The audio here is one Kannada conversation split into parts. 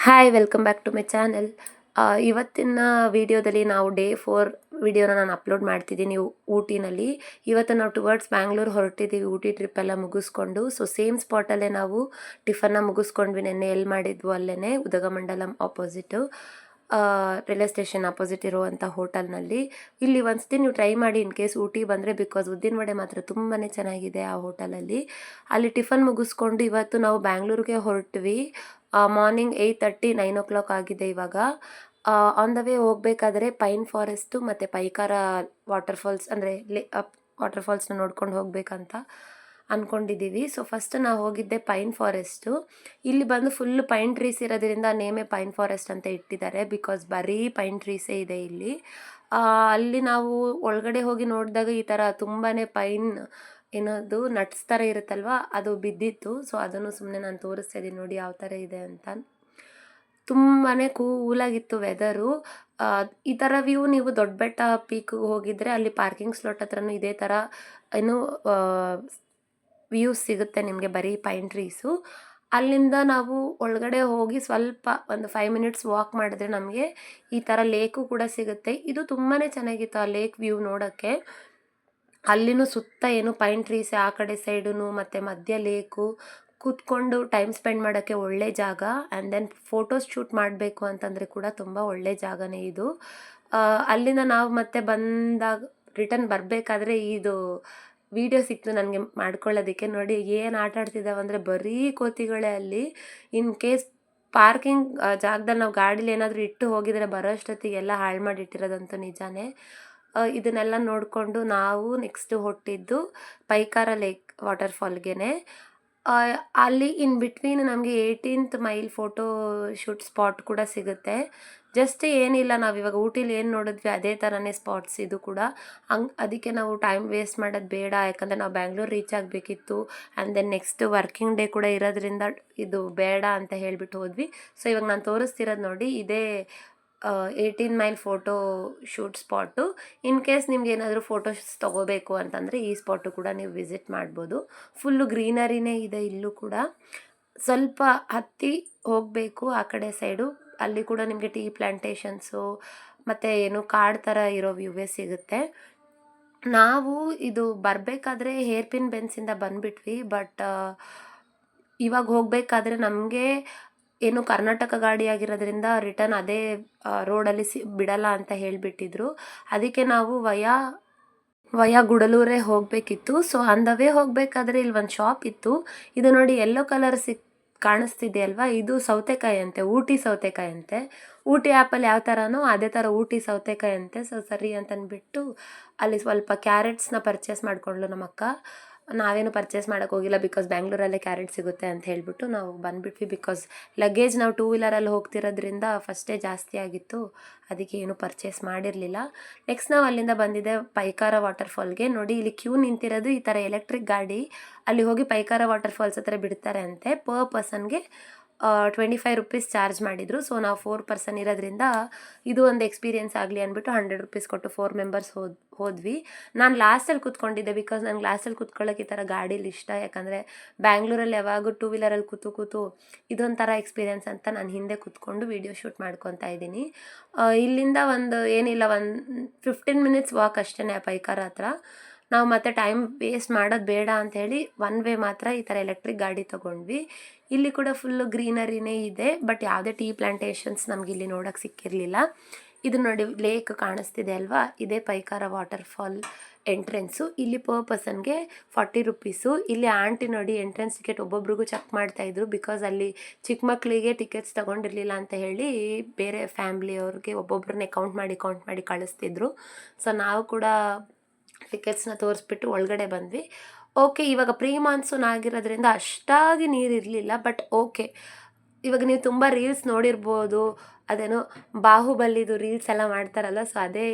Hi welcome back to my channel. ಇವತ್ತಿನ ವಿಡಿಯೋದಲ್ಲಿ ನಾವು ಡೇ 4 ವಿಡಿಯೋನ ನಾನು ಅಪ್ಲೋಡ್ ಮಾಡ್ತಿದ್ದೀನಿ ಊಟಿನಲ್ಲಿ. ಇವತ್ತು ನಾವು ಟುವರ್ಡ್ಸ್ ಬ್ಯಾಂಗ್ಳೂರ್ ಹೊರಟಿದ್ದೀವಿ ಊಟಿ ಟ್ರಿಪ್ ಎಲ್ಲ ಮುಗಿಸ್ಕೊಂಡು. ಸೊ ಸೇಮ್ ಸ್ಪಾಟಲ್ಲೇ ನಾವು ಟಿಫನ್ನ ಮುಗಿಸ್ಕೊಂಡ್ವಿ. ನೆನ್ನೆ ಎಲ್ಲಿ ಮಾಡಿದ್ವು ಅಲ್ಲೇ ಉದಗಮಂಡಲಂ ಆಪೋಸಿಟು ರೈಲ್ವೆ ಸ್ಟೇಷನ್ ಆಪೋಸಿಟ್ ಇರುವಂಥ ಹೋಟೆಲ್ನಲ್ಲಿ. ಇಲ್ಲಿ ಒಂದ್ಸತಿ ನೀವು ಟ್ರೈ ಮಾಡಿ ಇನ್ ಕೇಸ್ ಊಟಿ ಬಂದರೆ, ಬಿಕಾಸ್ ಉದ್ದಿನ ವಡೆ ಮಾತ್ರ ತುಂಬಾ ಚೆನ್ನಾಗಿದೆ ಆ ಹೋಟೆಲಲ್ಲಿ. ಅಲ್ಲಿ ಟಿಫನ್ ಮುಗಿಸ್ಕೊಂಡು ಇವತ್ತು ನಾವು ಬ್ಯಾಂಗ್ಳೂರಿಗೆ ಹೊರಟ್ವಿ. ಮಾರ್ನಿಂಗ್ 8:30 9 o'clock ಆಗಿದೆ ಇವಾಗ. ಆನ್ ದ ವೇ ಹೋಗಬೇಕಾದ್ರೆ ಪೈನ್ ಫಾರೆಸ್ಟು ಮತ್ತು ಪೈಕಾರ ವಾಟರ್ಫಾಲ್ಸ್ ಅಂದರೆ ವಾಟರ್ಫಾಲ್ಸ್ನ ನೋಡ್ಕೊಂಡು ಹೋಗಬೇಕಂತ ಅಂದ್ಕೊಂಡಿದ್ದೀವಿ. ಸೊ ಫಸ್ಟ್ ನಾವು ಹೋಗಿದ್ದೆ ಪೈನ್ ಫಾರೆಸ್ಟು. ಇಲ್ಲಿ ಬಂದು ಫುಲ್ ಪೈನ್ ಟ್ರೀಸ್ ಇರೋದ್ರಿಂದ ನೇಮೇ ಪೈನ್ ಫಾರೆಸ್ಟ್ ಅಂತ ಇಟ್ಟಿದ್ದಾರೆ, ಬಿಕಾಸ್ ಬರೀ ಪೈನ್ ಟ್ರೀಸೇ ಇದೆ ಇಲ್ಲಿ. ಅಲ್ಲಿ ನಾವು ಒಳಗಡೆ ಹೋಗಿ ನೋಡಿದಾಗ ಈ ಥರ ತುಂಬಾ ಪೈನ್ ಏನದು ನಟ್ಸ್ ಥರ ಇರುತ್ತಲ್ವ, ಅದು ಬಿದ್ದಿತ್ತು. ಸೊ ಅದನ್ನು ಸುಮ್ಮನೆ ನಾನು ತೋರಿಸ್ತಾ ಇದ್ದೀನಿ, ನೋಡಿ ಯಾವ ಥರ ಇದೆ ಅಂತ. ತುಂಬಾ ಕೂಲಾಗಿತ್ತು ವೆದರು. ಈ ಥರ ವ್ಯೂ ನೀವು ದೊಡ್ಡಬೆಟ್ಟ ಪೀಕ್ಗೆ ಹೋಗಿದ್ರೆ ಅಲ್ಲಿ ಪಾರ್ಕಿಂಗ್ ಸ್ಲಾಟ್ ಹತ್ರನೂ ಇದೇ ಥರ ಏನು ವ್ಯೂಸ್ ಸಿಗುತ್ತೆ ನಿಮಗೆ, ಬರೀ ಪೈನ್ ಟ್ರೀಸು. ಅಲ್ಲಿಂದ ನಾವು ಒಳಗಡೆ ಹೋಗಿ ಸ್ವಲ್ಪ ಒಂದು 5 ಮಿನಿಟ್ಸ್ ವಾಕ್ ಮಾಡಿದ್ರೆ ನಮಗೆ ಈ ಥರ ಲೇಕು ಕೂಡ ಸಿಗುತ್ತೆ. ಇದು ತುಂಬಾ ಚೆನ್ನಾಗಿತ್ತು ಆ ಲೇಕ್ ವ್ಯೂ ನೋಡೋಕ್ಕೆ. ಅಲ್ಲಿನೂ ಸುತ್ತ ಏನು ಪೈನ್ ಟ್ರೀಸೇ, ಆ ಕಡೆ ಸೈಡು ಮತ್ತು ಮಧ್ಯ ಲೇಕು. ಕೂತ್ಕೊಂಡು ಟೈಮ್ ಸ್ಪೆಂಡ್ ಮಾಡೋಕ್ಕೆ ಒಳ್ಳೆ ಜಾಗ. ಆ್ಯಂಡ್ ದೆನ್ ಫೋಟೋಸ್ ಶೂಟ್ ಮಾಡಬೇಕು ಅಂತಂದರೆ ಕೂಡ ತುಂಬ ಒಳ್ಳೆ ಜಾಗನೇ ಇದು. ಅಲ್ಲಿಂದ ನಾವು ಮತ್ತೆ ಬಂದಾಗ ರಿಟರ್ನ್ ಬರಬೇಕಾದ್ರೆ ಇದು ವಿಡಿಯೋ ಸಿಕ್ತು ನನಗೆ ಮಾಡ್ಕೊಳ್ಳೋದಕ್ಕೆ. ನೋಡಿ ಏನು ಆಟ ಆಡ್ತಿದ್ದಾವೆ ಬರೀ ಕೋತಿಗಳೇ ಅಲ್ಲಿ. ಇನ್ ಕೇಸ್ ಪಾರ್ಕಿಂಗ್ ಜಾಗದಲ್ಲಿ ನಾವು ಗಾಡೀಲಿ ಏನಾದರೂ ಇಟ್ಟು ಹೋಗಿದರೆ ಬರೋ ಅಷ್ಟೊತ್ತಿಗೆ ಎಲ್ಲ ಹಾಳು ಮಾಡಿಟ್ಟಿರೋದಂತೂ ನಿಜಾನೇ. ಇದನ್ನೆಲ್ಲ ನೋಡಿಕೊಂಡು ನಾವು ನೆಕ್ಸ್ಟ್ ಹೊರಟಿದ್ದು ಪೈಕಾರ ಲೇಕ್ ವಾಟರ್ಫಾಲ್ಗೆ. ಅಲ್ಲಿ ಇನ್ ಬಿಟ್ವೀನ್ ನಮಗೆ 18th mile photo shoot spot ಕೂಡ ಸಿಗುತ್ತೆ. ಜಸ್ಟ್ ಏನಿಲ್ಲ, ನಾವು ಇವಾಗ ಊಟಿಲಿ ಏನು ನೋಡಿದ್ವಿ ಅದೇ ಥರನೇ ಸ್ಪಾಟ್ಸ್ ಇದು ಕೂಡ. ಅದಕ್ಕೆ ನಾವು ಟೈಮ್ ವೇಸ್ಟ್ ಮಾಡೋದು ಬೇಡ, ಯಾಕಂದರೆ ನಾವು ಬ್ಯಾಂಗ್ಳೂರು ರೀಚ್ ಆಗಬೇಕಿತ್ತು. And then next working day ಕೂಡ ಇರೋದ್ರಿಂದ ಇದು ಬೇಡ ಅಂತ ಹೇಳಿಬಿಟ್ಟು ಹೋದ್ವಿ. ಸೊ ಇವಾಗ ನಾನು ತೋರಿಸ್ತಿರೋದು ನೋಡಿ, ಇದೇ 18 mile photo shoot spot. In case ನಿಮ್ಗೆ ಏನಾದರೂ ಫೋಟೋಸ್ ತೊಗೋಬೇಕು ಅಂತಂದರೆ ಈ ಸ್ಪಾಟು ಕೂಡ ನೀವು ವಿಸಿಟ್ ಮಾಡ್ಬೋದು. ಫುಲ್ಲು ಗ್ರೀನರಿನೇ ಇದೆ ಇಲ್ಲೂ ಕೂಡ. ಸ್ವಲ್ಪ ಹತ್ತಿ ಹೋಗಬೇಕು ಆ ಕಡೆ ಸೈಡು, ಅಲ್ಲಿ ಕೂಡ ನಿಮಗೆ ಟೀ ಪ್ಲ್ಯಾಂಟೇಷನ್ಸು ಮತ್ತು ಏನು ಕಾಡು ಥರ ಇರೋ ವ್ಯೂವೇ ಸಿಗುತ್ತೆ. ನಾವು ಇದು ಬರಬೇಕಾದ್ರೆ ಹೇರ್ ಪಿನ್ ಬೆನ್ಸಿಂದ ಬಂದುಬಿಟ್ವಿ. ಬಟ್ ಇವಾಗ ಹೋಗಬೇಕಾದ್ರೆ ನಮಗೆ ಏನು ಕರ್ನಾಟಕ ಗಾಡಿ ಆಗಿರೋದ್ರಿಂದ ರಿಟರ್ನ್ ಅದೇ ರೋಡಲ್ಲಿ ಬಿಡಲ್ಲ ಅಂತ ಹೇಳಿಬಿಟ್ಟಿದ್ರು. ಅದಕ್ಕೆ ನಾವು ವಯಾ ಗುಡಲೂರೇ ಹೋಗಬೇಕಿತ್ತು. ಸೊ ಆನ್ ದ ವೇ ಹೋಗಬೇಕಾದ್ರೆ ಇಲ್ಲಿ ಒಂದು ಶಾಪ್ ಇತ್ತು. ಇದು ನೋಡಿ ಯೆಲ್ಲೋ ಕಲರ್ ಕಾಣಿಸ್ತಿದೆ ಅಲ್ವಾ, ಇದು ಸೌತೆಕಾಯಿ ಅಂತೆ, ಊಟಿ ಸೌತೆಕಾಯಿ ಅಂತೆ. ಊಟಿ ಆ್ಯಪಲ್ಲಿ ಯಾವ ಥರನೋ ಅದೇ ಥರ ಊಟಿ ಸೌತೆಕಾಯಿ ಅಂತೆ. ಸೊ ಸರಿ ಅಂತಂದ್ಬಿಟ್ಟು ಅಲ್ಲಿ ಸ್ವಲ್ಪ ಕ್ಯಾರೆಟ್ಸ್ನ ಪರ್ಚೇಸ್ ಮಾಡಿಕೊಂಡ್ಲು ನಮ್ಮ ಅಕ್ಕ. ನಾವೇನು ಪರ್ಚೇಸ್ ಮಾಡೋಕ್ಕೆ ಹೋಗಿಲ್ಲ, ಬಿಕಾಸ್ ಬ್ಯಾಂಗ್ಳೂರಲ್ಲೇ ಕ್ಯಾರೆಟ್ ಸಿಗುತ್ತೆ ಅಂತ ಹೇಳಿಬಿಟ್ಟು ನಾವು ಬಂದುಬಿಟ್ವಿ. ಬಿಕಾಸ್ ಲಗೇಜ್ ನಾವು 2 ವೀಲರಲ್ಲಿ ಹೋಗ್ತಿರೋದ್ರಿಂದ ಫಸ್ಟೇ ಜಾಸ್ತಿ ಆಗಿತ್ತು, ಅದಕ್ಕೆ ಏನು ಪರ್ಚೇಸ್ ಮಾಡಿರಲಿಲ್ಲ. ನೆಕ್ಸ್ಟ್ ನಾವು ಅಲ್ಲಿಂದ ಬಂದಿದ್ದೆ ಪೈಕಾರ ವಾಟರ್ಫಾಲ್ಗೆ. ನೋಡಿ ಇಲ್ಲಿ ಕ್ಯೂ ನಿಂತಿರೋದು ಈ ಥರ ಎಲೆಕ್ಟ್ರಿಕ್ ಗಾಡಿ. ಅಲ್ಲಿ ಹೋಗಿ ಪೈಕಾರ ವಾಟರ್ಫಾಲ್ಸ್ ಹತ್ರ ಬಿಡ್ತಾರೆ ಅಂತೆ. ಪರ್ ಪರ್ಸನ್ಗೆ 25 ರೂಪೀಸ್ ಚಾರ್ಜ್ ಮಾಡಿದರು. ಸೊ ನಾವು 4 ಪರ್ಸನ್ ಇರೋದ್ರಿಂದ ಇದು ಒಂದು ಎಕ್ಸ್ಪೀರಿಯೆನ್ಸ್ ಆಗಲಿ ಅಂದ್ಬಿಟ್ಟು 100 ರೂಪೀಸ್ ಕೊಟ್ಟು 4 ಮೆಂಬರ್ಸ್ ಹೋದ್ವಿ. ನಾನು ಲಾಸ್ಟಲ್ಲಿ ಕೂತ್ಕೊಂಡಿದ್ದೆ, ಬಿಕಾಸ್ ನನಗೆ ಲಾಸ್ಟಲ್ಲಿ ಕೂತ್ಕೊಳ್ಳೋಕೆ ಈ ಥರ ಗಾಡೀಲಿ ಇಷ್ಟ. ಯಾಕಂದರೆ ಬ್ಯಾಂಗ್ಳೂರಲ್ಲಿ ಯಾವಾಗೂ 2 ವೀಲರಲ್ಲಿ ಕೂತು ಇದೊಂಥರ ಎಕ್ಸ್ಪೀರಿಯೆನ್ಸ್ ಅಂತ ನಾನು ಹಿಂದೆ ಕೂತ್ಕೊಂಡು ವೀಡಿಯೋ ಶೂಟ್ ಮಾಡ್ಕೊತಾ ಇದ್ದೀನಿ. ಇಲ್ಲಿಂದ ಒಂದು ಏನಿಲ್ಲ, 15 ಮಿನಿಟ್ಸ್ ವಾಕ್ ಅಷ್ಟೇ ಆ ಪೈಕಾರ ಹತ್ರ. ನಾವು ಮತ್ತೆ ಟೈಮ್ ವೇಸ್ಟ್ ಮಾಡೋದು ಬೇಡ ಅಂಥೇಳಿ ಒನ್ ವೇ ಮಾತ್ರ ಈ ಥರ ಎಲೆಕ್ಟ್ರಿಕ್ ಗಾಡಿ ತೊಗೊಂಡ್ವಿ. ಇಲ್ಲಿ ಕೂಡ ಫುಲ್ಲು ಗ್ರೀನರಿನೇ ಇದೆ, ಬಟ್ ಯಾವುದೇ ಟೀ ಪ್ಲ್ಯಾಂಟೇಷನ್ಸ್ ನಮಗಿಲ್ಲಿ ನೋಡೋಕ್ಕೆ ಸಿಕ್ಕಿರಲಿಲ್ಲ. ಇದು ನೋಡಿ ಲೇಕ್ ಕಾಣಿಸ್ತಿದೆ ಅಲ್ವಾ, ಇದೇ ಪೈಕಾರ ವಾಟರ್ಫಾಲ್ ಎಂಟ್ರೆನ್ಸು. ಇಲ್ಲಿ ಪರ್ ಪರ್ಸನ್ಗೆ 40 ರೂಪೀಸು. ಇಲ್ಲಿ ಆಂಟಿ ನೋಡಿ ಎಂಟ್ರೆನ್ಸ್ ಟಿಕೆಟ್ ಒಬ್ಬೊಬ್ರಿಗೂ ಚೆಕ್ ಮಾಡ್ತಾಯಿದ್ರು, ಬಿಕಾಸ್ ಅಲ್ಲಿ ಚಿಕ್ಕ ಮಕ್ಕಳಿಗೆ ಟಿಕೆಟ್ಸ್ ತೊಗೊಂಡಿರಲಿಲ್ಲ ಅಂತ ಹೇಳಿ ಬೇರೆ ಫ್ಯಾಮ್ಲಿಯವ್ರಿಗೆ ಒಬ್ಬೊಬ್ರನ್ನೇ ಕೌಂಟ್ ಮಾಡಿ ಕಳಿಸ್ತಿದ್ರು. ಸೊ ನಾವು ಕೂಡ ಟಿಕೆಟ್ಸ್ನ ತೋರಿಸ್ಬಿಟ್ಟು ಒಳಗಡೆ ಬಂದ್ವಿ. ಓಕೆ, ಇವಾಗ ಪ್ರೀ ಮಾನ್ಸೂನ್ ಆಗಿರೋದ್ರಿಂದ ಅಷ್ಟಾಗಿ ನೀರಿರಲಿಲ್ಲ, ಬಟ್ ಓಕೆ. ಇವಾಗ ನೀವು ತುಂಬ ರೀಲ್ಸ್ ನೋಡಿರ್ಬೋದು, ಅದೇನೋ ಬಾಹುಬಲಿದು ರೀಲ್ಸ್ ಎಲ್ಲ ಮಾಡ್ತಾರಲ್ಲ, ಸೊ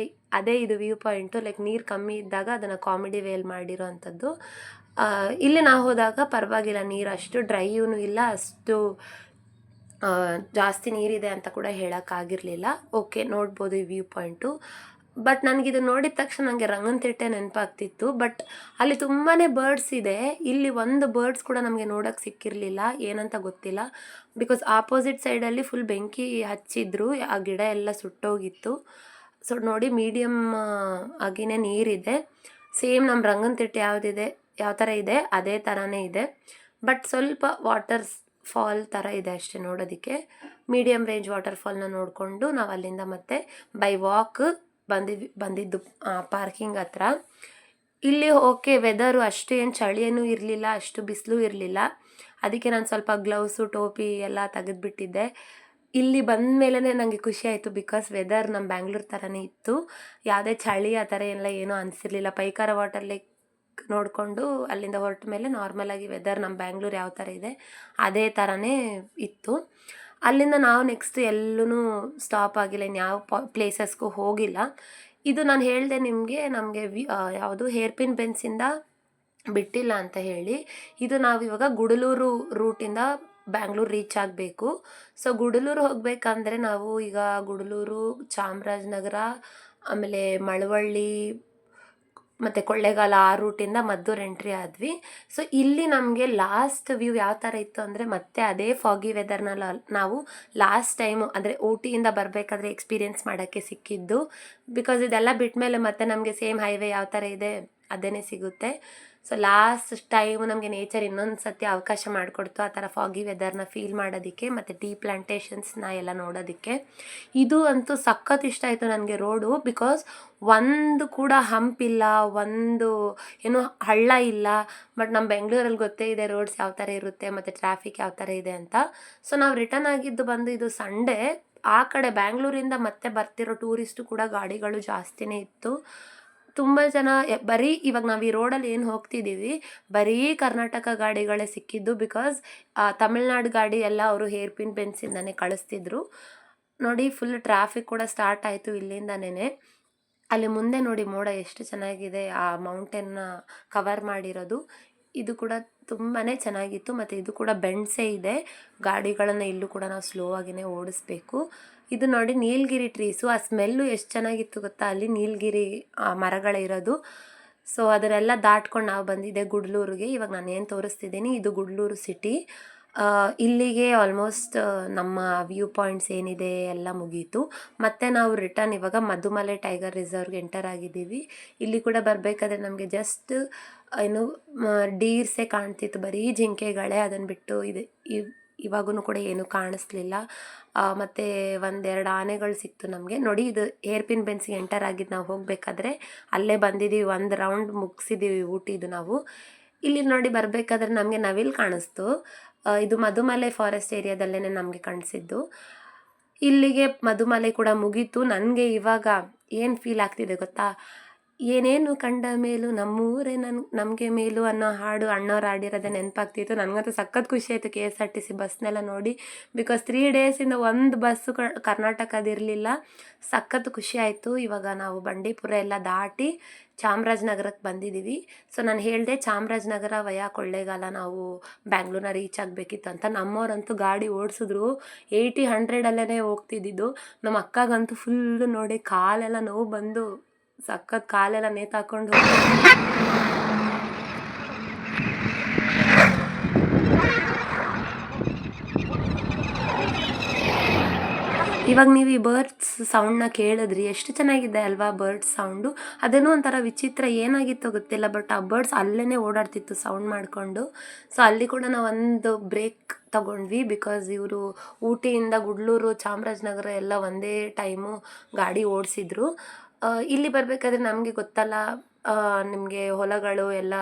ಅದೇ ಇದು ವ್ಯೂ ಪಾಯಿಂಟು. ಲೈಕ್ ನೀರು ಕಮ್ಮಿ ಇದ್ದಾಗ ಅದನ್ನು ಕಾಮಿಡಿ ವೇಲ್ ಮಾಡಿರೋ ಅಂಥದ್ದು. ಇಲ್ಲಿ ನಾವು ಹೋದಾಗ ಪರವಾಗಿಲ್ಲ, ನೀರು ಅಷ್ಟು ಡ್ರೈಯೂ ಇಲ್ಲ, ಅಷ್ಟು ಜಾಸ್ತಿ ನೀರಿದೆ ಅಂತ ಕೂಡ ಹೇಳೋಕ್ಕಾಗಿರಲಿಲ್ಲ. ಓಕೆ, ನೋಡ್ಬೋದು ಈ ವ್ಯೂ ಪಾಯಿಂಟು. ಬಟ್ ನನಗಿದು ನೋಡಿದ ತಕ್ಷಣ ನನಗೆ ರಂಗನತಿಟ್ಟೆ ನೆನಪಾಗ್ತಿತ್ತು. ಬಟ್ ಅಲ್ಲಿ ತುಂಬಾ ಬರ್ಡ್ಸ್ ಇದೆ. ಇಲ್ಲಿ ಒಂದು ಬರ್ಡ್ಸ್ ಕೂಡ ನಮಗೆ ನೋಡೋಕ್ಕೆ ಸಿಕ್ಕಿರಲಿಲ್ಲ, ಏನಂತ ಗೊತ್ತಿಲ್ಲ. ಬಿಕಾಸ್ ಆಪೋಸಿಟ್ ಸೈಡಲ್ಲಿ ಫುಲ್ ಬೆಂಕಿ ಹಚ್ಚಿದ್ರು, ಆ ಗಿಡ ಎಲ್ಲ ಸುಟ್ಟೋಗಿತ್ತು. ಸೊ ನೋಡಿ ಮೀಡಿಯಮ್ ಆಗಿನೇ ನೀರಿದೆ. ಸೇಮ್ ನಮ್ಮ ರಂಗನತಿಟ್ಟೆ ಯಾವ ಥರ ಇದೆ ಅದೇ ಥರನೇ ಇದೆ. ಬಟ್ ಸ್ವಲ್ಪ ವಾಟರ್ಸ್ ಫಾಲ್ ಥರ ಇದೆ ಅಷ್ಟೇ ನೋಡೋದಕ್ಕೆ. ಮೀಡಿಯಮ್ ರೇಂಜ್ ವಾಟರ್ ಫಾಲ್ನ ನೋಡಿಕೊಂಡು ನಾವು ಅಲ್ಲಿಂದ ಮತ್ತೆ ಬೈ ವಾಕ್ ಬಂದಿದ್ದು ಪಾರ್ಕಿಂಗ್ ಹತ್ರ. ಇಲ್ಲಿ ಓಕೆ, ವೆದರು ಅಷ್ಟು ಏನು ಚಳಿ ಏನೂ ಇರಲಿಲ್ಲ, ಅಷ್ಟು ಬಿಸಿಲು ಇರಲಿಲ್ಲ. ಅದಕ್ಕೆ ನಾನು ಸ್ವಲ್ಪ ಗ್ಲೌಸು ಟೋಪಿ ಎಲ್ಲ ತೆಗೆದುಬಿಟ್ಟಿದ್ದೆ. ಇಲ್ಲಿ ಬಂದ ಮೇಲೇ ನನಗೆ ಖುಷಿ ಆಯಿತು, ಬಿಕಾಸ್ ವೆದರ್ ನಮ್ಮ ಬ್ಯಾಂಗ್ಳೂರ್ ಥರನೇ ಇತ್ತು. ಯಾವುದೇ ಚಳಿ ಆ ಥರ ಎಲ್ಲ ಏನೂ ಅನಿಸಿರ್ಲಿಲ್ಲ. ಪೈಕಾರ ವಾಟರ್ ಲೇಕ್ ನೋಡಿಕೊಂಡು ಅಲ್ಲಿಂದ ಹೊರಟ ಮೇಲೆ ನಾರ್ಮಲಾಗಿ ವೆದರ್ ನಮ್ಮ ಬ್ಯಾಂಗ್ಳೂರ್ ಯಾವ ಥರ ಇದೆ ಅದೇ ಥರನೇ ಇತ್ತು. ಅಲ್ಲಿಂದ ನಾವು ನೆಕ್ಸ್ಟ್ ಎಲ್ಲೂ ಸ್ಟಾಪ್ ಆಗಿಲ್ಲ, ಇನ್ಯಾವ ಪ್ಲೇಸಸ್ಗೂ ಹೋಗಿಲ್ಲ. ಇದು ನಾನು ಹೇಳಿದೆ ನಿಮಗೆ, ನಮಗೆ ಯಾವುದು ಹೇರ್ ಪಿನ್ ಬೆನ್ಸಿಂದ ಬಿಟ್ಟಿಲ್ಲ ಅಂತ ಹೇಳಿ. ಇದು ನಾವು ಇವಾಗ ಗುಡಲೂರು ರೂಟಿಂದ ಬ್ಯಾಂಗ್ಳೂರು ರೀಚ್ ಆಗಬೇಕು. ಸೊ ಗುಡಲೂರು ಹೋಗಬೇಕಂದ್ರೆ ನಾವು ಈಗ ಗುಡಲೂರು, ಚಾಮರಾಜನಗರ, ಆಮೇಲೆ ಮಳವಳ್ಳಿ ಮತ್ತು ಕೊಳ್ಳೇಗಾಲ ಆ ರೂಟಿಂದ ಮದ್ದೂರು ಎಂಟ್ರಿ ಆದ್ವಿ. ಸೊ ಇಲ್ಲಿ ನಮಗೆ ಲಾಸ್ಟ್ ವ್ಯೂ ಯಾವ ಥರ ಇತ್ತು ಅಂದರೆ ಮತ್ತೆ ಅದೇ ಫಾಗಿ ವೆದರ್ನ ನಾವು ಲಾಸ್ಟ್ ಟೈಮು ಅಂದರೆ ಊಟಿಯಿಂದ ಬರಬೇಕಾದ್ರೆ ಎಕ್ಸ್ಪೀರಿಯೆನ್ಸ್ ಮಾಡೋಕ್ಕೆ ಸಿಕ್ಕಿದ್ದು. ಬಿಕಾಸ್ ಇದೆಲ್ಲ ಬಿಟ್ಟ ಮೇಲೆ ಮತ್ತೆ ನಮಗೆ ಸೇಮ್ ಹೈವೇ ಯಾವ ಥರ ಇದೆ ಅದೇ ಸಿಗುತ್ತೆ. ಸೊ ಲಾಸ್ಟ್ ಟೈಮು ನಮಗೆ ನೇಚರ್ ಇನ್ನೊಂದು ಸತಿ ಅವಕಾಶ ಮಾಡಿಕೊಡ್ತು ಆ ಥರ ಫಾಗಿ ವೆದರ್ನ ಫೀಲ್ ಮಾಡೋದಕ್ಕೆ ಮತ್ತು ಟೀ ಪ್ಲಾಂಟೇಶನ್ಸ್ನ ಎಲ್ಲ ನೋಡೋದಕ್ಕೆ. ಇದು ಅಂತೂ ಸಖತ್ ಇಷ್ಟ ಆಯಿತು ನನಗೆ ರೋಡು. ಬಿಕಾಸ್ ಒಂದು ಕೂಡ ಹಂಪಿಲ್ಲ, ಒಂದು ಏನು ಹಳ್ಳ ಇಲ್ಲ. ಬಟ್ ನಮ್ಮ ಬೆಂಗಳೂರಲ್ಲಿ ಗೊತ್ತೇ ಇದೆ ರೋಡ್ಸ್ ಯಾವ ಥರ ಇರುತ್ತೆ ಮತ್ತು ಟ್ರಾಫಿಕ್ ಯಾವ ಥರ ಇದೆ ಅಂತ. ಸೊ ನಾವು ರಿಟರ್ನ್ ಆಗಿದ್ದು ಬಂದು ಇದು ಸಂಡೇ. ಆ ಕಡೆ ಬ್ಯಾಂಗ್ಳೂರಿಂದ ಮತ್ತೆ ಬರ್ತಿರೋ ಟೂರಿಸ್ಟು ಕೂಡ ಗಾಡಿಗಳು ಜಾಸ್ತಿನೇ ಇತ್ತು. ತುಂಬ ಜನ ಬರೀ ಇವಾಗ ನಾವು ಈ ರೋಡಲ್ಲಿ ಏನು ಹೋಗ್ತಿದ್ದೀವಿ ಬರೀ ಕರ್ನಾಟಕ ಗಾಡಿಗಳೇ ಸಿಕ್ಕಿದ್ದು. ಬಿಕಾಸ್ ತಮಿಳ್ನಾಡು ಗಾಡಿ ಎಲ್ಲ ಅವರು ಹೇರ್ ಪಿನ್ ಬೆನ್ಸಿಂದನೇ ಕಳಿಸ್ತಿದ್ರು. ನೋಡಿ ಫುಲ್ ಟ್ರಾಫಿಕ್ ಕೂಡ ಸ್ಟಾರ್ಟ್ ಆಯಿತು ಇಲ್ಲಿಂದನೇ. ಅಲ್ಲಿ ಮುಂದೆ ನೋಡಿ ಮೋಡ ಎಷ್ಟು ಚೆನ್ನಾಗಿದೆ, ಆ ಮೌಂಟೇನ್ನ ಕವರ್ ಮಾಡಿರೋದು. ಇದು ಕೂಡ ತುಂಬಾ ಚೆನ್ನಾಗಿತ್ತು. ಮತ್ತು ಇದು ಕೂಡ ಬೆಂಡ್ಸೇ ಇದೆ, ಗಾಡಿಗಳನ್ನು ಇಲ್ಲೂ ಕೂಡ ನಾವು ಸ್ಲೋ ಆಗಿನೇ ಓಡಿಸ್ಬೇಕು. ಇದು ನೋಡಿ ನೀಲಗಿರಿ ಟ್ರೀಸು, ಆ ಸ್ಮೆಲ್ಲು ಎಷ್ಟು ಚೆನ್ನಾಗಿತ್ತು ಗೊತ್ತಾ, ಅಲ್ಲಿ ನೀಲಗಿರಿ ಮರಗಳಿರೋದು. ಸೊ ಅದನ್ನೆಲ್ಲ ದಾಟ್ಕೊಂಡು ನಾವು ಬಂದಿದ್ದೆ ಗುಡ್ಲೂರಿಗೆ. ಇವಾಗ ನಾನು ಏನು ತೋರಿಸ್ತಿದ್ದೀನಿ ಇದು ಗುಡ್ಲೂರು ಸಿಟಿ. ಇಲ್ಲಿಗೆ ಆಲ್ಮೋಸ್ಟ್ ನಮ್ಮ ವ್ಯೂ ಪಾಯಿಂಟ್ಸ್ ಏನಿದೆ ಎಲ್ಲ ಮುಗೀತು. ಮತ್ತು ನಾವು ರಿಟರ್ನ್ ಇವಾಗ ಮಧುಮಲೆ ಟೈಗರ್ ರಿಸರ್ವ್ಗೆ ಎಂಟರ್ ಆಗಿದ್ದೀವಿ. ಇಲ್ಲಿ ಕೂಡ ಬರಬೇಕಾದ್ರೆ ನಮಗೆ ಜಸ್ಟ್ ಏನು ಡೀರ್ಸೇ ಕಾಣ್ತಿತ್ತು, ಬರೀ ಜಿಂಕೆಗಳೇ. ಅದನ್ನು ಬಿಟ್ಟು ಇದೆ ಇವಾಗೂ ಕೂಡ ಏನೂ ಕಾಣಿಸ್ಲಿಲ್ಲ. ಮತ್ತು ಒಂದೆರಡು ಆನೆಗಳು ಸಿಕ್ತು ನಮಗೆ. ನೋಡಿ ಇದು ಹೇರ್ ಪಿನ್ ಬೆನ್ಸಿಗೆ ಎಂಟರ್ ಆಗಿದ್ದು ನಾವು ಹೋಗಬೇಕಾದ್ರೆ ಅಲ್ಲೇ ಬಂದಿದ್ದೀವಿ, ಒಂದು ರೌಂಡ್ ಮುಗಿಸಿದ್ದೀವಿ ಊಟಿದು ನಾವು. ಇಲ್ಲಿ ನೋಡಿ ಬರಬೇಕಾದ್ರೆ ನಮಗೆ ನವಿಲು ಕಾಣಿಸ್ತು. ಇದು ಮಧುಮಲೆ ಫಾರೆಸ್ಟ್ ಏರಿಯಾದಲ್ಲೇ ನಮಗೆ ಕಾಣಿಸಿದ್ದು. ಇಲ್ಲಿಗೆ ಮಧುಮಲೆ ಕೂಡ ಮುಗೀತು. ನನಗೆ ಇವಾಗ ಏನು ಫೀಲ್ ಆಗ್ತಿದೆ ಗೊತ್ತಾ, ಏನೇನು ಕಂಡ ಮೇಲೂ ನಮ್ಮೂರೇ ನಮಗೆ ಮೇಲು ಅನ್ನೋ ಹಾಡು ಅಣ್ಣವ್ರು ಹಾಡಿರೋದೇ ನೆನಪಾಗ್ತಿತ್ತು. ನನಗಂತೂ ಸಖತ್ ಖುಷಿ ಆಯಿತು KSRTC ಬಸ್ನೆಲ್ಲ ನೋಡಿ. ಬಿಕಾಸ್ 3 ಡೇಸಿಂದ ಒಂದು ಬಸ್ಸು ಕರ್ನಾಟಕದಿರಲಿಲ್ಲ. ಸಖತ್ ಖುಷಿ ಆಯಿತು. ಇವಾಗ ನಾವು ಬಂಡೀಪುರ ಎಲ್ಲ ದಾಟಿ ಚಾಮರಾಜನಗರಕ್ಕೆ ಬಂದಿದ್ದೀವಿ. ಸೊ ನಾನು ಹೇಳಿದೆ ಚಾಮರಾಜನಗರ ವಯಾ ಕೊಳ್ಳೇಗಾಲ ನಾವು ಬ್ಯಾಂಗ್ಳೂರ್ನ ರೀಚ್ ಆಗಬೇಕಿತ್ತು ಅಂತ. ನಮ್ಮವ್ರಂತೂ ಗಾಡಿ ಓಡಿಸಿದ್ರು 80-100 ಹೋಗ್ತಿದ್ದಿದ್ದು. ನಮ್ಮ ಅಕ್ಕಗಂತೂ ಫುಲ್ಲು ನೋಡಿ ಕಾಲೆಲ್ಲ ನೋವು ಬಂದು ಸಖತ್ ಕಾಲೆಲ್ಲ ನೇತಾಕೊಂಡು ಇವಾಗ ನೀವು ಈ ಬರ್ಡ್ಸ್ ಸೌಂಡ್ನ ಕೇಳಿದ್ರಿ, ಎಷ್ಟು ಚೆನ್ನಾಗಿದೆ ಅಲ್ವಾ ಬರ್ಡ್ಸ್ ಸೌಂಡು. ಅದೇನೋ ಒಂಥರ ವಿಚಿತ್ರ ಏನಾಗಿತ್ತೋ ಗೊತ್ತಿಲ್ಲ, ಬಟ್ ಆ ಬರ್ಡ್ಸ್ ಅಲ್ಲೇ ಓಡಾಡ್ತಿತ್ತು ಸೌಂಡ್ ಮಾಡಿಕೊಂಡು. ಸೊ ಅಲ್ಲಿ ಕೂಡ ನಾವು ಒಂದು ಬ್ರೇಕ್ ತಗೊಂಡ್ವಿ. ಬಿಕಾಸ್ ಇವರು ಊಟಿಯಿಂದ ಗುಡ್ಲೂರು, ಚಾಮರಾಜನಗರ ಎಲ್ಲ ಒಂದೇ ಟೈಮು ಗಾಡಿ ಓಡಿಸಿದ್ರು. ಇಲ್ಲಿ ಬರಬೇಕಾದ್ರೆ ನಮಗೆ ಗೊತ್ತಲ್ಲ, ನಿಮಗೆ ಹೊಲಗಳು ಎಲ್ಲ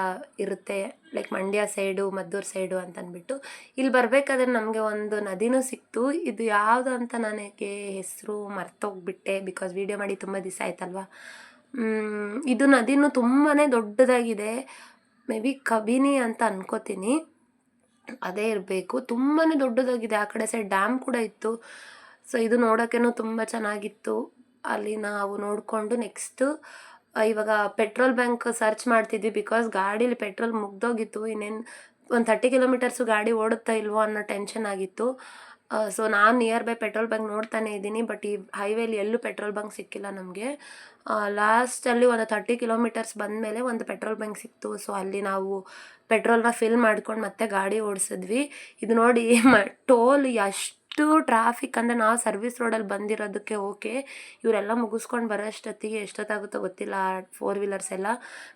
ಇರುತ್ತೆ, like Mandya side, Maddur side ಅಂತಂದ್ಬಿಟ್ಟು. ಇಲ್ಲಿ ಬರಬೇಕಾದ್ರೆ ನಮಗೆ ಒಂದು ನದಿನೂ ಸಿಕ್ತು. ಇದು ಯಾವುದು ಅಂತ ನನಗೆ ಹೆಸರು ಮರ್ತೋಗ್ಬಿಟ್ಟೆ, ಬಿಕಾಸ್ ವೀಡಿಯೋ ಮಾಡಿ ತುಂಬ ದಿವಸ ಆಯ್ತಲ್ವ. ಇದು ನದಿನೂ ತುಂಬಾ ದೊಡ್ಡದಾಗಿದೆ. ಮೇ ಬಿ ಕಬಿನಿ ಅಂತ ಅನ್ಕೋತೀನಿ, ಅದೇ ಇರಬೇಕು. ತುಂಬಾ ದೊಡ್ಡದಾಗಿದೆ. ಆ ಕಡೆ ಸೈಡ್ ಡ್ಯಾಮ್ ಕೂಡ ಇತ್ತು. ಸೊ ಇದು ನೋಡೋಕ್ಕೇನೂ ತುಂಬ ಚೆನ್ನಾಗಿತ್ತು. ಅಲ್ಲಿ ನಾವು ನೋಡಿಕೊಂಡು ನೆಕ್ಸ್ಟು ಇವಾಗ ಪೆಟ್ರೋಲ್ ಬ್ಯಾಂಕ್ ಸರ್ಚ್ ಮಾಡ್ತಿದ್ವಿ. ಬಿಕಾಸ್ ಗಾಡೀಲಿ ಪೆಟ್ರೋಲ್ ಮುಗ್ದೋಗಿತ್ತು. ಇನ್ನೇನು ಒಂದು 30 ಕಿಲೋಮೀಟರ್ಸು ಗಾಡಿ ಓಡುತ್ತಾ ಇಲ್ವೋ ಅನ್ನೋ ಟೆನ್ಷನ್ ಆಗಿತ್ತು. ಸೊ ನಾನು ನಿಯರ್ ಬೈ ಪೆಟ್ರೋಲ್ ಬಂಕ್ ನೋಡ್ತಾನೆ ಇದ್ದೀನಿ, ಬಟ್ ಈ ಹೈವೇಲಿ ಎಲ್ಲೂ ಪೆಟ್ರೋಲ್ ಬಂಕ್ ಸಿಕ್ಕಿಲ್ಲ ನಮಗೆ. ಲಾಸ್ಟಲ್ಲಿ ಒಂದು 30 ಕಿಲೋಮೀಟರ್ಸ್ ಬಂದಮೇಲೆ ಒಂದು ಪೆಟ್ರೋಲ್ ಬಂಕ್ ಸಿಕ್ತು. ಸೊ ಅಲ್ಲಿ ನಾವು ಪೆಟ್ರೋಲ್ನ ಫಿಲ್ ಮಾಡ್ಕೊಂಡು ಮತ್ತೆ ಗಾಡಿ ಓಡಿಸಿದ್ವಿ. ಇದು ನೋಡಿ ಟೋಲ್ ಎಷ್ಟು ಟ್ರಾಫಿಕ್ ಅಂದರೆ, ನಾವು ಸರ್ವಿಸ್ ರೋಡಲ್ಲಿ ಬಂದಿರೋದಕ್ಕೆ ಓಕೆ, ಇವರೆಲ್ಲ ಮುಗಿಸ್ಕೊಂಡು ಬರೋಷ್ಟೊತ್ತಿಗೆ ಎಷ್ಟೊತ್ತಾಗುತ್ತೋ ಗೊತ್ತಿಲ್ಲ 4 ವೀಲರ್ಸ್ ಎಲ್ಲ.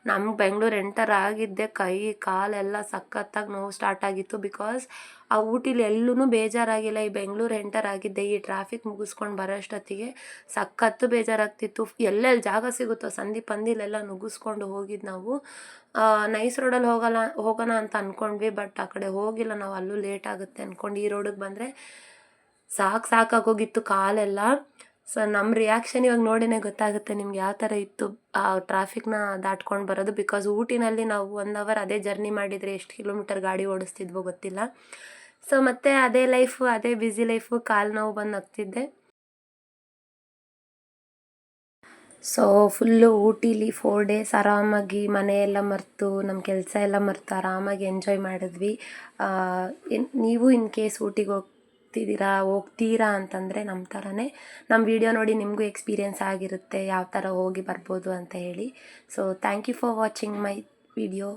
ನಮ್ಗೆ ಬೆಂಗಳೂರು ಎಂಟರ್ ಆಗಿದ್ದೆ ಕೈ ಕಾಲೆಲ್ಲ ಸಖತ್ತಾಗಿ ನೋವು ಸ್ಟಾರ್ಟ್ ಆಗಿತ್ತು. ಬಿಕಾಸ್ ಆ ಊಟಿಲಿ ಎಲ್ಲೂ ಬೇಜಾರಾಗಿಲ್ಲ, ಈ ಬೆಂಗಳೂರು ಎಂಟರ್ ಆಗಿದ್ದೆ ಈ ಟ್ರಾಫಿಕ್ ಮುಗಿಸ್ಕೊಂಡು ಬರೋಷ್ಟೊತ್ತಿಗೆ ಸಖತ್ತು ಬೇಜಾರಾಗ್ತಿತ್ತು. ಎಲ್ಲೆಲ್ಲಿ ಜಾಗ ಸಿಗುತ್ತೋ ಸಂದಿ ಪಂದಿಲೆಲ್ಲ ನುಗ್ಗಿಸ್ಕೊಂಡು ಹೋಗಿದ್ದು ನಾವು. ನೈಸ್ ರೋಡಲ್ಲಿ ಹೋಗೋಣ ಅಂತ ಅಂದ್ಕೊಂಡ್ವಿ, ಬಟ್ ಆ ಕಡೆ ಹೋಗಿಲ್ಲ ನಾವು, ಅಲ್ಲೂ ಲೇಟ್ ಆಗುತ್ತೆ ಅಂದ್ಕೊಂಡು ಈ ರೋಡಿಗೆ ಬಂದರೆ ಸಾಕಾಗೋಗಿತ್ತು ಕಾಲೆಲ್ಲ. ಸೊ ನಮ್ಮ ರಿಯಾಕ್ಷನ್ ಇವಾಗ ನೋಡಿನೇ ಗೊತ್ತಾಗುತ್ತೆ ನಿಮ್ಗೆ ಯಾವ ಥರ ಇತ್ತು ಆ ಟ್ರಾಫಿಕ್ನ ದಾಟ್ಕೊಂಡು ಬರೋದು. ಬಿಕಾಸ್ ಊಟಿನಲ್ಲಿ ನಾವು 1 ಅವರ್ ಅದೇ ಜರ್ನಿ ಮಾಡಿದರೆ ಎಷ್ಟು ಕಿಲೋಮೀಟರ್ ಗಾಡಿ ಓಡಿಸ್ತಿದ್ವೋ ಗೊತ್ತಿಲ್ಲ. ಸೊ ಮತ್ತೆ ಅದೇ ಲೈಫು, ಅದೇ ಬ್ಯುಸಿ ಲೈಫು, ಕಾಲು ನೋವು ಬಂದು ನಗ್ತಿದ್ದೆ. ಸೊ ಫುಲ್ಲು ಊಟಿಲಿ 4 ಡೇಸ್ ಆರಾಮಾಗಿ ಮನೆಯೆಲ್ಲ ಮರೆತು ನಮ್ಮ ಕೆಲಸ ಎಲ್ಲ ಮರೆತು ಆರಾಮಾಗಿ ಎಂಜಾಯ್ ಮಾಡಿದ್ವಿ. ನೀವು ಇನ್ ಕೇಸ್ ಊಟಿಗೆ ಹೋಗ್ತೀರಾ ಅಂತಂದರೆ ನಮ್ಮ ಥರನೇ ನಮ್ಮ ವಿಡಿಯೋ ನೋಡಿ ನಿಮಗೂ ಎಕ್ಸ್ಪೀರಿಯೆನ್ಸ್ ಆಗಿರುತ್ತೆ ಯಾವ ಥರ ಹೋಗಿ ಬರ್ಬೋದು ಅಂತ ಹೇಳಿ. So thank you for watching my video.